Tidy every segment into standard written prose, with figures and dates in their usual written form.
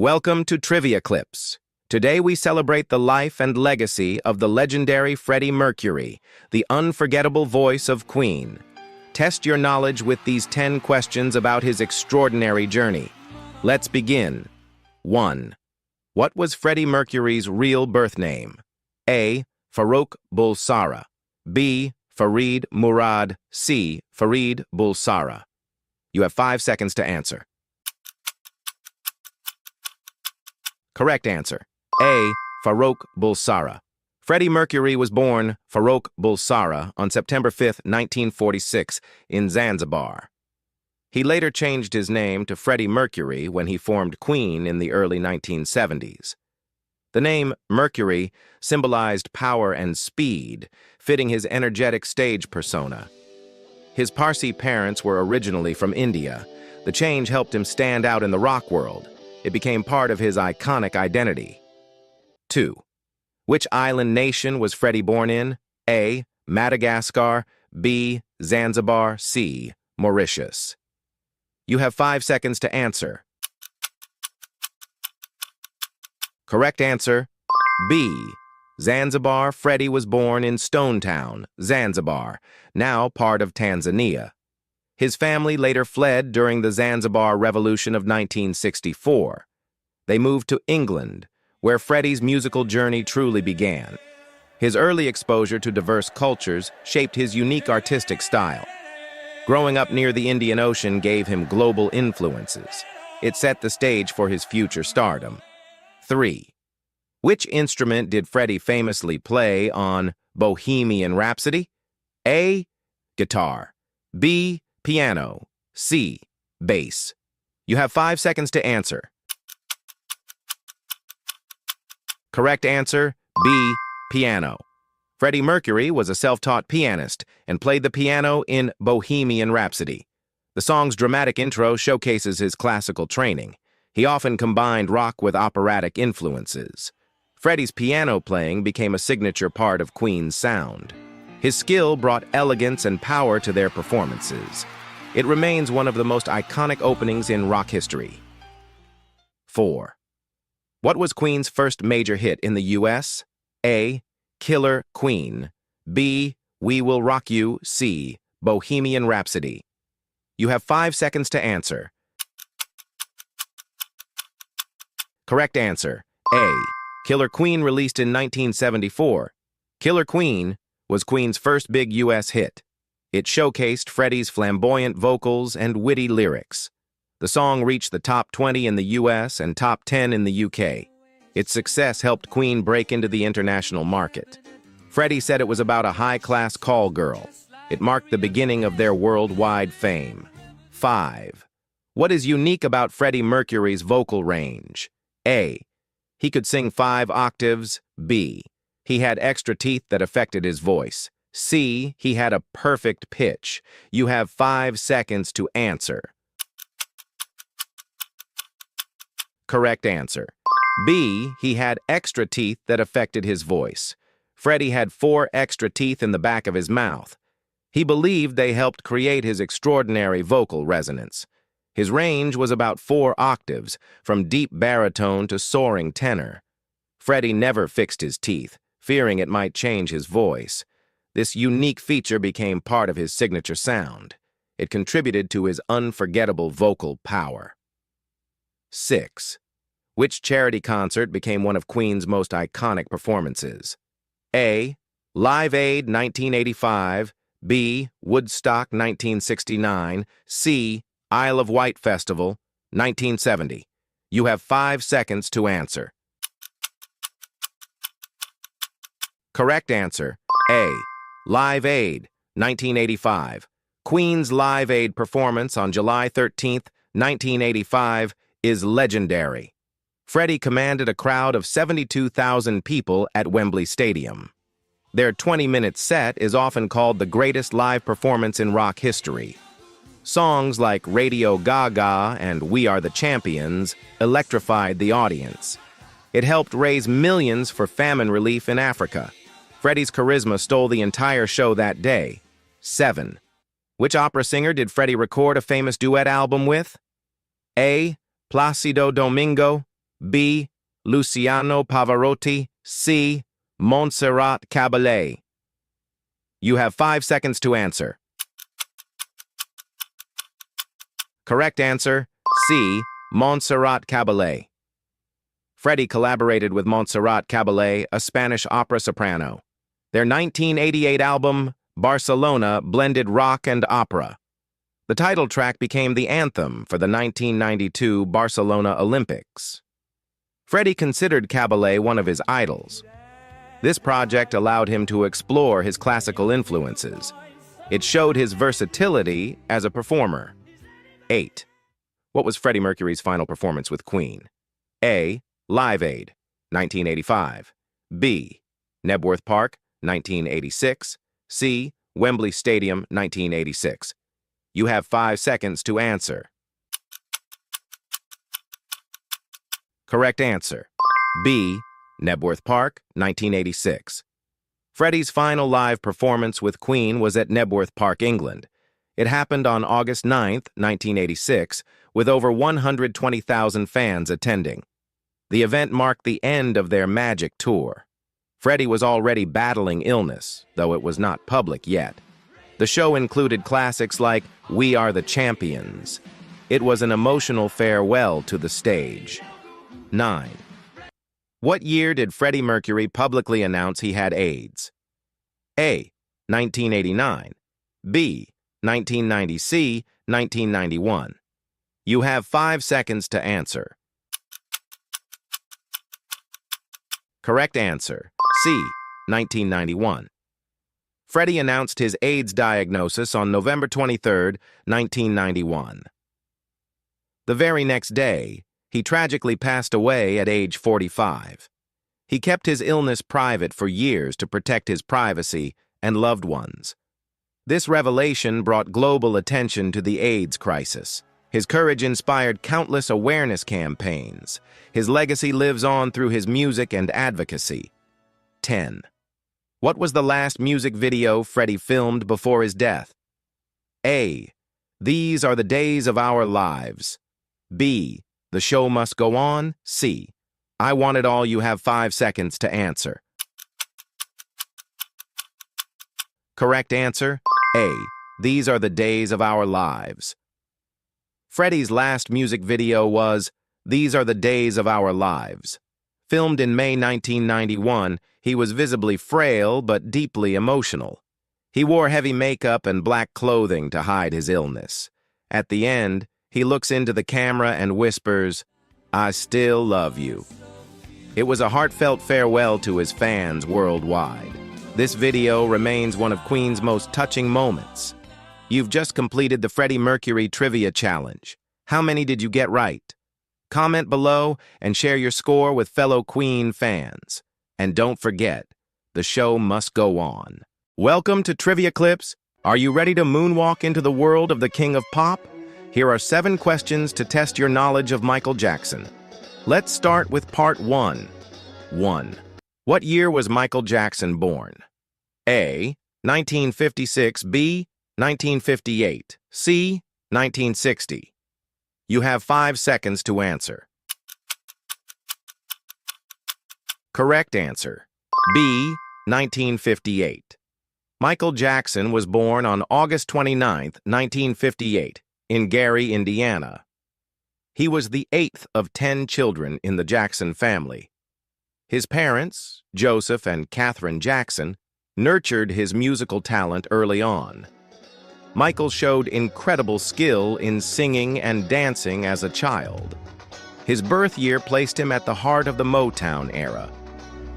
Welcome to Trivia Clips. Today we celebrate the life and legacy of the legendary Freddie Mercury, the unforgettable voice of Queen. Test your knowledge with these 10 questions about his extraordinary journey. Let's begin. 1. What was Freddie Mercury's real birth name? A. Farrokh Bulsara. B. Farid Murad. C. Farid Bulsara. You have 5 seconds to answer. Correct answer. A. Farrokh Bulsara. Freddie Mercury was born Farrokh Bulsara on September 5, 1946, in Zanzibar. He later changed his name to Freddie Mercury when he formed Queen in the early 1970s. The name Mercury symbolized power and speed, fitting his energetic stage persona. His Parsi parents were originally from India. The change helped him stand out in the rock world. It became part of his iconic identity. 2. Which island nation was Freddie born in? A. Madagascar. B. Zanzibar. C. Mauritius. You have 5 seconds to answer. Correct answer. B. Zanzibar. Freddie was born in Stone Town, Zanzibar, now part of Tanzania. His family later fled during the Zanzibar Revolution of 1964. They moved to England, where Freddie's musical journey truly began. His early exposure to diverse cultures shaped his unique artistic style. Growing up near the Indian Ocean gave him global influences. It set the stage for his future stardom. 3. Which instrument did Freddie famously play on Bohemian Rhapsody? A. Guitar. B. Piano. C. Bass. You have 5 seconds to answer. Correct answer, B. Piano. Freddie Mercury was a self-taught pianist and played the piano in Bohemian Rhapsody. The song's dramatic intro showcases his classical training. He often combined rock with operatic influences. Freddie's piano playing became a signature part of Queen's sound. His skill brought elegance and power to their performances. It remains one of the most iconic openings in rock history. 4. What was Queen's first major hit in the U.S.? A. Killer Queen. B. We Will Rock You. C. Bohemian Rhapsody. You have 5 seconds to answer. Correct answer. A. Killer Queen, released in 1974. Killer Queen was Queen's first big U.S. hit. It showcased Freddie's flamboyant vocals and witty lyrics. The song reached the top 20 in the U.S. and top 10 in the U.K. Its success helped Queen break into the international market. Freddie said it was about a high-class call girl. It marked the beginning of their worldwide fame. 5. What is unique about Freddie Mercury's vocal range? A. He could sing 5 octaves. B. He had extra teeth that affected his voice. C. He had a perfect pitch. You have 5 seconds to answer. Correct answer. B. He had extra teeth that affected his voice. Freddie had 4 extra teeth in the back of his mouth. He believed they helped create his extraordinary vocal resonance. His range was about 4 octaves, from deep baritone to soaring tenor. Freddie never fixed his teeth, fearing it might change his voice. This unique feature became part of his signature sound. It contributed to his unforgettable vocal power. 6. Which charity concert became one of Queen's most iconic performances? A. Live Aid 1985. B. Woodstock 1969. C. Isle of Wight Festival 1970. You have 5 seconds to answer. Correct answer. A. Live Aid 1985. Queen's Live Aid performance on July 13, 1985 is legendary. Freddie commanded a crowd of 72,000 people at Wembley Stadium. Their 20-minute set is often called the greatest live performance in rock history. Songs like Radio Gaga and We Are the Champions electrified the audience. It helped raise millions for famine relief in Africa. Freddie's charisma stole the entire show that day. 7. Which opera singer did Freddie record a famous duet album with? A. Placido Domingo. B. Luciano Pavarotti, C. Montserrat Caballé. You have 5 seconds to answer. Correct answer, C. Montserrat Caballé. Freddie collaborated with Montserrat Caballé, a Spanish opera soprano. Their 1988 album, Barcelona, blended rock and opera. The title track became the anthem for the 1992 Barcelona Olympics. Freddie considered Caballé one of his idols. This project allowed him to explore his classical influences. It showed his versatility as a performer. 8. What was Freddie Mercury's final performance with Queen? A. Live Aid, 1985. B. Knebworth Park, 1986. C. Wembley Stadium, 1986. You have 5 seconds to answer. Correct answer. B. Knebworth Park, 1986. Freddie's final live performance with Queen was at Knebworth Park, England. It happened on August 9, 1986, with over 120,000 fans attending. The event marked the end of their Magic tour. Freddie was already battling illness, though it was not public yet. The show included classics like We Are the Champions. It was an emotional farewell to the stage. 9. What year did Freddie Mercury publicly announce he had AIDS? A. 1989. B. 1990. C. 1991. You have 5 seconds to answer. Correct answer, C. 1991. Freddie announced his AIDS diagnosis on November 23, 1991. The very next day, he tragically passed away at age 45. He kept his illness private for years to protect his privacy and loved ones. This revelation brought global attention to the AIDS crisis. His courage inspired countless awareness campaigns. His legacy lives on through his music and advocacy. 10. What was the last music video Freddie filmed before his death? A. These Are the Days of Our Lives. B. The Show Must Go On. C. I Want It All. You have 5 seconds to answer. Correct answer, A. These Are the Days of Our Lives. Freddie's last music video was These Are the Days of Our Lives. Filmed in May 1991, he was visibly frail but deeply emotional. He wore heavy makeup and black clothing to hide his illness. At the end, he looks into the camera and whispers, I still love you. It was a heartfelt farewell to his fans worldwide. This video remains one of Queen's most touching moments. You've just completed the Freddie Mercury Trivia Challenge. How many did you get right? Comment below and share your score with fellow Queen fans. And don't forget, the show must go on. Welcome to Trivia Clips. Are you ready to moonwalk into the world of the King of Pop? Here are 7 questions to test your knowledge of Michael Jackson. Let's start with part 1. 1. What year was Michael Jackson born? A. 1956. B. 1958. C. 1960. You have 5 seconds to answer. Correct answer, B. 1958. Michael Jackson was born on August 29, 1958, in Gary, Indiana. He was the 8th of 10 children in the Jackson family. His parents, Joseph and Catherine Jackson, nurtured his musical talent early on. Michael showed incredible skill in singing and dancing as a child. His birth year placed him at the heart of the Motown era.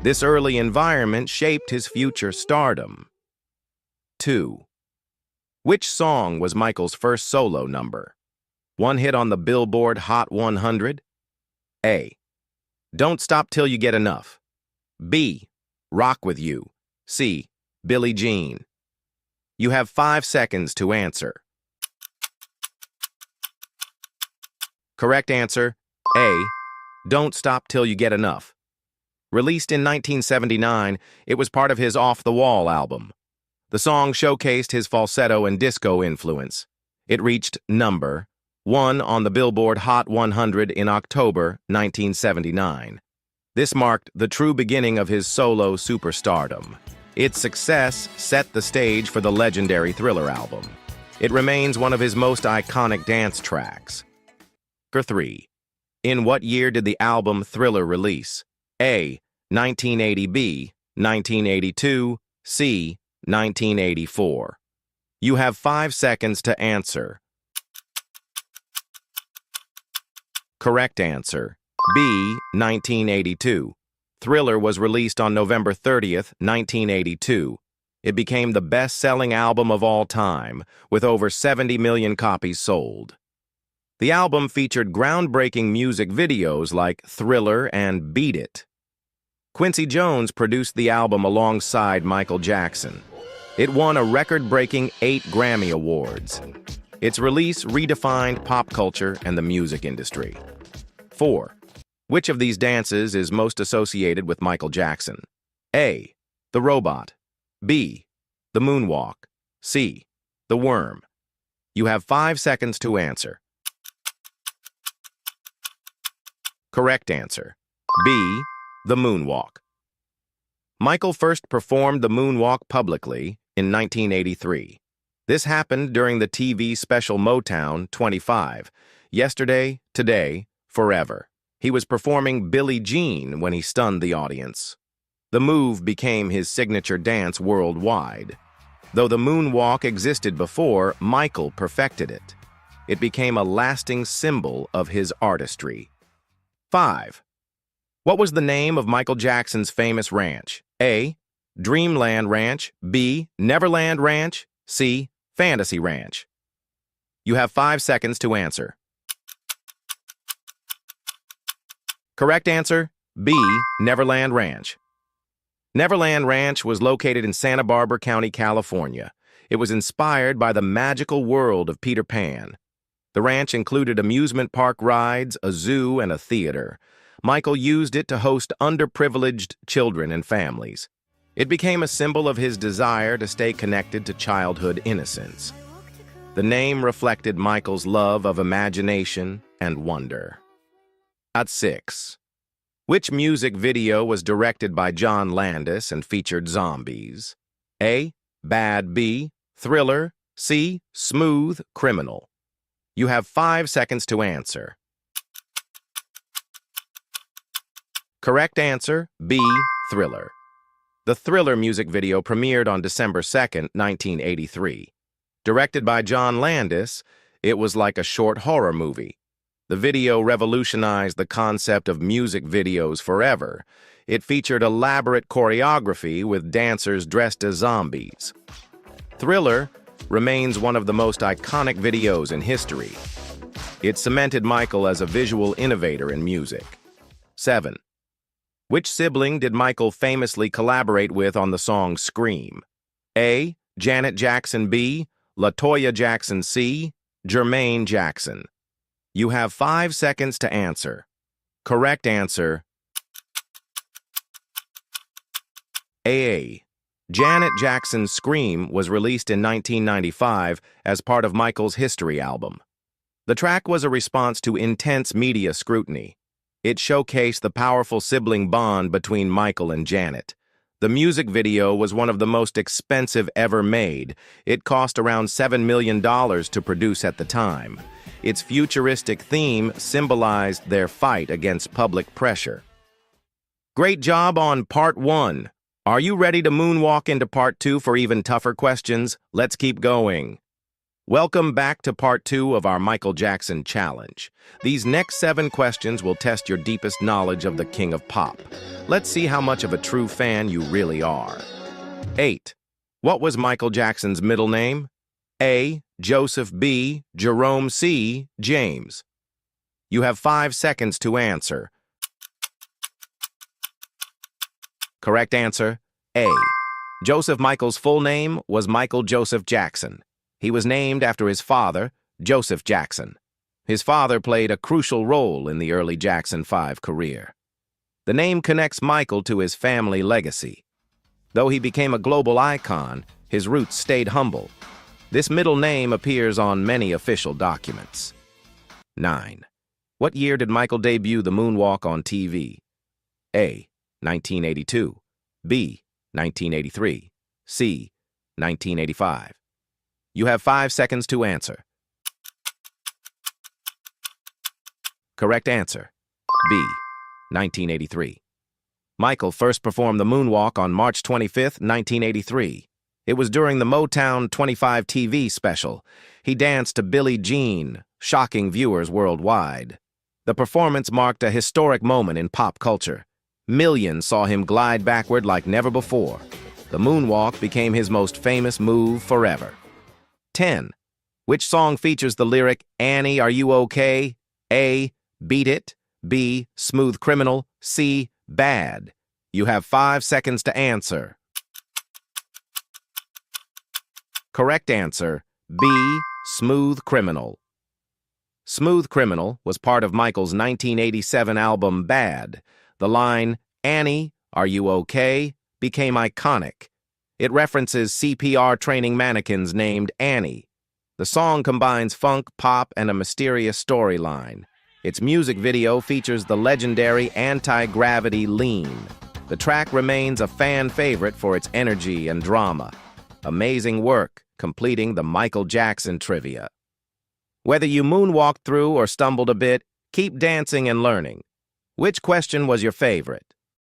This early environment shaped his future stardom. 2. Which song was Michael's first solo number? One hit on the Billboard Hot 100? A. Don't Stop Till You Get Enough. B. Rock With You. C. Billie Jean. You have 5 seconds to answer. Correct answer, A. Don't Stop Till You Get Enough. Released in 1979, it was part of his Off the Wall album. The song showcased his falsetto and disco influence. It reached number 1 on the Billboard Hot 100 in October 1979. This marked the true beginning of his solo superstardom. Its success set the stage for the legendary Thriller album. It remains one of his most iconic dance tracks. 3. In what year did the album Thriller release? A. 1980, B. 1982, C. 1984. You have 5 seconds to answer. Correct answer, B. 1982. Thriller was released on November 30th, 1982. It became the best-selling album of all time, with over 70 million copies sold. The album featured groundbreaking music videos like Thriller and Beat It. Quincy Jones produced the album alongside Michael Jackson. It won a record-breaking 8 Grammy Awards. Its release redefined pop culture and the music industry. 4. Which of these dances is most associated with Michael Jackson? A. The Robot. B. The Moonwalk. C. The Worm. You have 5 seconds to answer. Correct answer, B. The Moonwalk. Michael first performed the moonwalk publicly in 1983. This happened during the TV special Motown 25, Yesterday, Today, Forever. He was performing Billie Jean when he stunned the audience. The move became his signature dance worldwide. Though the moonwalk existed before, Michael perfected it. It became a lasting symbol of his artistry. 5. What was the name of Michael Jackson's famous ranch? A. Dreamland Ranch. B. Neverland Ranch. C. Fantasy Ranch. You have 5 seconds to answer. Correct answer, B. Neverland Ranch. Neverland Ranch was located in Santa Barbara County, California. It was inspired by the magical world of Peter Pan. The ranch included amusement park rides, a zoo, and a theater. Michael used it to host underprivileged children and families. It became a symbol of his desire to stay connected to childhood innocence. The name reflected Michael's love of imagination and wonder. At 6. Which music video was directed by John Landis and featured zombies? A. Bad. B. Thriller. C. Smooth Criminal. You have 5 seconds to answer. Correct answer, B. Thriller. The Thriller music video premiered on December 2nd, 1983. Directed by John Landis, it was like a short horror movie. The video revolutionized the concept of music videos forever. It featured elaborate choreography with dancers dressed as zombies. Thriller remains one of the most iconic videos in history. It cemented Michael as a visual innovator in music. 7. Which sibling did Michael famously collaborate with on the song Scream? A. Janet Jackson. B. LaToya Jackson. C. Jermaine Jackson. You have 5 seconds to answer. Correct answer, A. Janet Jackson's Scream was released in 1995 as part of Michael's History album. The track was a response to intense media scrutiny. It showcased the powerful sibling bond between Michael and Janet. The music video was one of the most expensive ever made. It cost around $7 million to produce at the time. Its futuristic theme symbolized their fight against public pressure. Great job on Part 1. Are you ready to moonwalk into Part 2 for even tougher questions? Let's keep going. Welcome back to Part 2 of our Michael Jackson Challenge. These next 7 questions will test your deepest knowledge of the King of Pop. Let's see how much of a true fan you really are. 8. What was Michael Jackson's middle name? A. Joseph. B. Jerome. C. James. You have 5 seconds to answer. Correct answer, A. Joseph Michael's full name was Michael Joseph Jackson. He was named after his father, Joseph Jackson. His father played a crucial role in the early Jackson 5 career. The name connects Michael to his family legacy. Though he became a global icon, his roots stayed humble. This middle name appears on many official documents. 9. What year did Michael debut the moonwalk on TV? A. 1982. B. 1983. C. 1985. You have 5 seconds to answer. Correct answer. B. 1983. Michael first performed the moonwalk on March 25, 1983. It was during the Motown 25 TV special. He danced to Billie Jean, shocking viewers worldwide. The performance marked a historic moment in pop culture. Millions saw him glide backward like never before. The moonwalk became his most famous move forever. 10. Which song features the lyric, "Annie, are you okay?" A. Beat It. B. Smooth Criminal. C. Bad. You have 5 seconds to answer. Correct answer, B. Smooth Criminal. Smooth Criminal was part of Michael's 1987 album Bad. The line, "Annie, are you okay?" became iconic. It references CPR training mannequins named Annie. The song combines funk, pop, and a mysterious storyline. Its music video features the legendary anti-gravity lean. The track remains a fan favorite for its energy and drama. Amazing work, completing the Michael Jackson trivia. Whether you moonwalked through or stumbled a bit, keep dancing and learning. Which question was your favorite?